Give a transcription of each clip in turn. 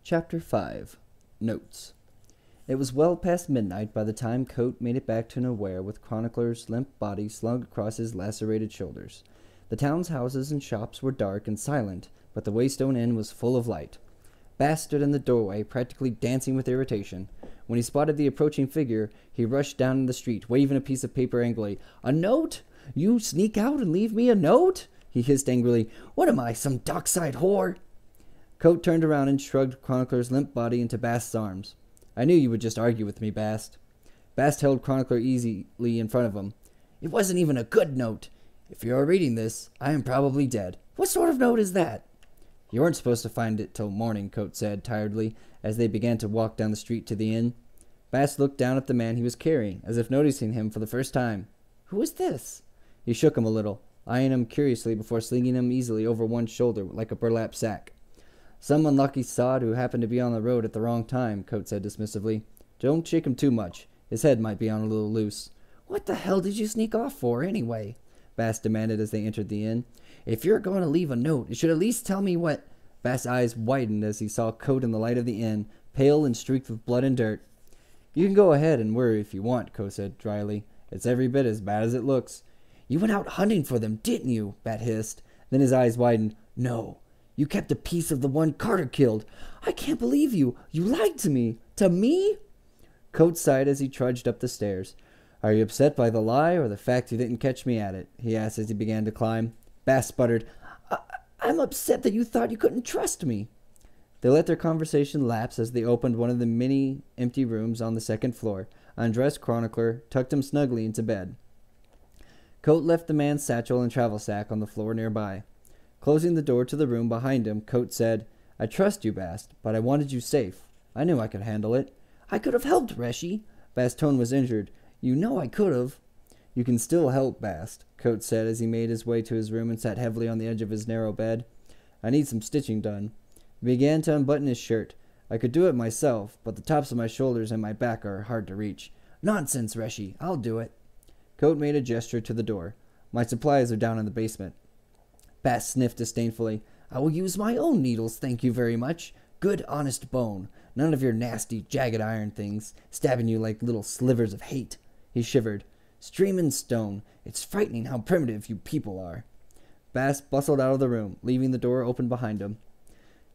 Chapter 5. Notes. It was well past midnight by the time Kote made it back to Nowhere with Chronicler's limp body slung across his lacerated shoulders. The town's houses and shops were dark and silent, but the Waystone Inn was full of light. Bast stood in the doorway, practically dancing with irritation. When he spotted the approaching figure, he rushed down the street, waving a piece of paper angrily. "A note? You sneak out and leave me a note?" he hissed angrily. "What am I, some dockside whore?" Kote turned around and shrugged Chronicler's limp body into Bast's arms. "I knew you would just argue with me, Bast." Bast held Chronicler easily in front of him. "It wasn't even a good note. If you are reading this, I am probably dead. What sort of note is that?" "You weren't supposed to find it till morning," Kote said, tiredly, as they began to walk down the street to the inn. Bast looked down at the man he was carrying, as if noticing him for the first time. "Who is this?" He shook him a little, eyeing him curiously before slinging him easily over one shoulder like a burlap sack. "Some unlucky sod who happened to be on the road at the wrong time," Kote said dismissively. "Don't shake him too much. His head might be on a little loose." "What the hell did you sneak off for, anyway?" Bast demanded as they entered the inn. "If you're going to leave a note, you should at least tell me what—" Bast's eyes widened as he saw Kote in the light of the inn, pale and streaked with blood and dirt. "You can go ahead and worry if you want," Kote said dryly. "It's every bit as bad as it looks." "You went out hunting for them, didn't you?" Bat hissed. Then his eyes widened. "No. You kept a piece of the one Carter killed. I can't believe you. You lied to me. To me?" Kote sighed as he trudged up the stairs. "Are you upset by the lie or the fact you didn't catch me at it?" he asked as he began to climb. Bast sputtered. I'm upset that you thought you couldn't trust me." They let their conversation lapse as they opened one of the many empty rooms on the second floor, undressed Chronicler, tucked him snugly into bed. Kote left the man's satchel and travel sack on the floor nearby. Closing the door to the room behind him, Kote said, "I trust you, Bast, but I wanted you safe. I knew I could handle it." "I could have helped, Reshi." Bast's tone was injured. "You know I could have." "You can still help, Bast," Kote said as he made his way to his room and sat heavily on the edge of his narrow bed. "I need some stitching done." He began to unbutton his shirt. "I could do it myself, but the tops of my shoulders and my back are hard to reach." "Nonsense, Reshi. I'll do it." Kote made a gesture to the door. "My supplies are down in the basement." Bast sniffed disdainfully. "I will use my own needles, thank you very much. Good, honest bone. None of your nasty, jagged iron things, stabbing you like little slivers of hate." He shivered. "Streaming stone. It's frightening how primitive you people are." Bast bustled out of the room, leaving the door open behind him.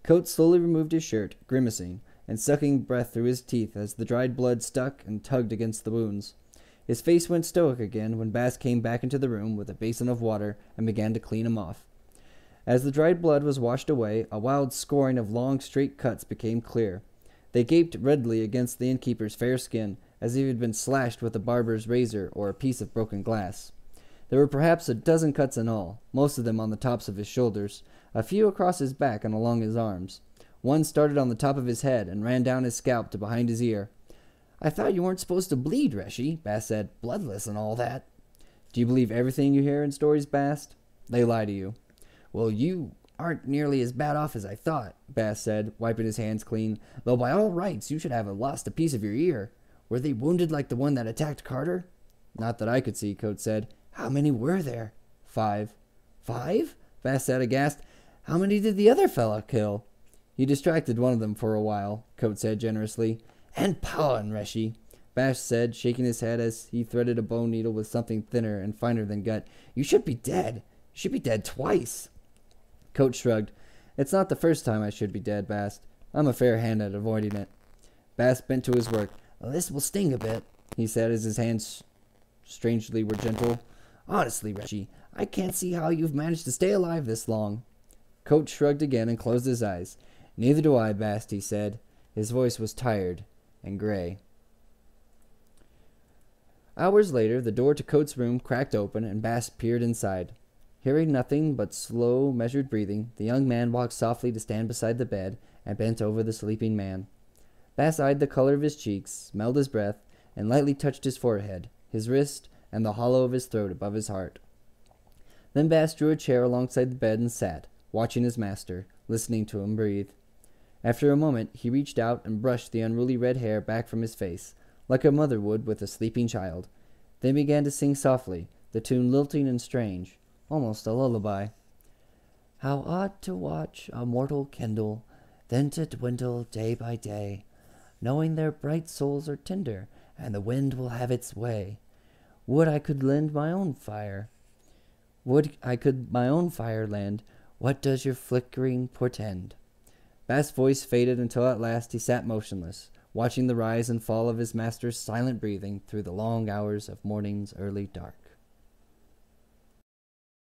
Kote slowly removed his shirt, grimacing, and sucking breath through his teeth as the dried blood stuck and tugged against the wounds. His face went stoic again when Bast came back into the room with a basin of water and began to clean him off. As the dried blood was washed away, a wild scoring of long, straight cuts became clear. They gaped redly against the innkeeper's fair skin, as if he had been slashed with a barber's razor or a piece of broken glass. There were perhaps a dozen cuts in all, most of them on the tops of his shoulders, a few across his back and along his arms. One started on the top of his head and ran down his scalp to behind his ear. "I thought you weren't supposed to bleed, Reshi," Bast said. "Bloodless and all that." "Do you believe everything you hear in stories, Bast?" "They lie to you." "Well, you aren't nearly as bad off as I thought," Bast said, wiping his hands clean. "Though by all rights you should have lost a piece of your ear. Were they wounded like the one that attacked Carter?" "Not that I could see," Kote said. "How many were there?" "5." "5?" Bast said aghast. "How many did the other fella kill?" "He distracted one of them for a while," Kote said generously. "And pawin', Reshi," Bast said, shaking his head as he threaded a bone needle with something thinner and finer than gut. "You should be dead. You should be dead twice." Kote shrugged. "It's not the first time I should be dead, Bast. I'm a fair hand at avoiding it." Bast bent to his work. "This will sting a bit," he said as his hands strangely were gentle. "Honestly, Reshi, I can't see how you've managed to stay alive this long." Kote shrugged again and closed his eyes. "Neither do I, Bast," he said. His voice was tired and gray. Hours later, the door to Kote's room cracked open and Bast peered inside. Hearing nothing but slow, measured breathing, the young man walked softly to stand beside the bed and bent over the sleeping man. Bast eyed the color of his cheeks, smelled his breath, and lightly touched his forehead, his wrist, and the hollow of his throat above his heart. Then Bast drew a chair alongside the bed and sat, watching his master, listening to him breathe. After a moment, he reached out and brushed the unruly red hair back from his face, like a mother would with a sleeping child. Then began to sing softly, the tune lilting and strange, almost a lullaby. "How odd to watch a mortal kindle then to dwindle day by day, knowing their bright souls are tender, and the wind will have its way. Would I could lend my own fire. Would I could my own fire lend. What does your flickering portend? Bast's voice faded until at last he sat motionless, watching the rise and fall of his master's silent breathing through the long hours of morning's early dark.